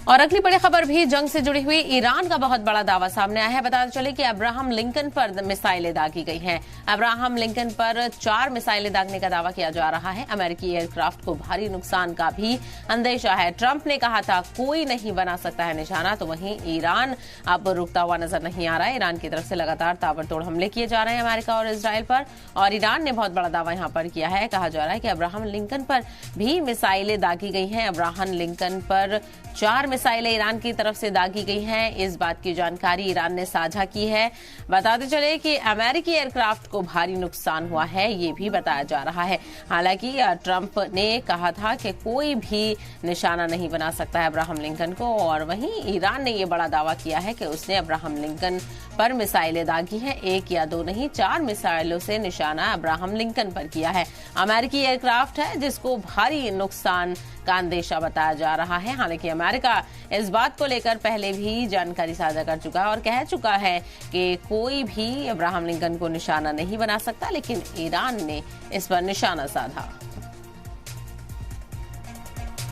और अगली बड़ी खबर भी जंग से जुड़ी हुई। ईरान का बहुत बड़ा दावा सामने आया है। बताते चले कि अब्राहम लिंकन पर मिसाइलें दागी गई हैं। अब्राहम लिंकन पर 4 मिसाइलें दागने का दावा किया जा रहा है। अमेरिकी एयरक्राफ्ट को भारी नुकसान का भी अंदेशा है। ट्रंप ने कहा था कोई नहीं बना सकता है निशाना, तो वहीं ईरान अब रुकता हुआ नजर नहीं आ रहा है। ईरान की तरफ से लगातार ताबड़तोड़ हमले किए जा रहे हैं अमेरिका और इसराइल पर, और ईरान ने बहुत बड़ा दावा यहां पर किया है। कहा जा रहा है कि अब्राहम लिंकन पर भी मिसाइलें दागी गई हैं। अब्राहम लिंकन पर 4 मिसाइलें ईरान की तरफ से दागी गई हैं। इस बात की जानकारी ईरान ने साझा की है। बताते चले कि अमेरिकी एयरक्राफ्ट को भारी नुकसान हुआ है, ये भी बताया जा रहा है। हालांकि ट्रंप ने कहा था कि कोई भी निशाना नहीं बना सकता है अब्राहम लिंकन को, और वहीं ईरान ने यह बड़ा दावा किया है कि उसने अब्राहम लिंकन पर मिसाइलें दागी हैं। 1 या 2 नहीं, 4 मिसाइलों से निशाना अब्राहम लिंकन पर किया है। अमेरिकी एयरक्राफ्ट है जिसको भारी नुकसान का अंदेशा बताया जा रहा है। हालांकि अमेरिका इस बात को लेकर पहले भी जानकारी साझा कर चुका है और कह चुका है कि कोई भी अब्राहम लिंकन को निशाना नहीं बना सकता, लेकिन ईरान ने इस पर निशाना साधा।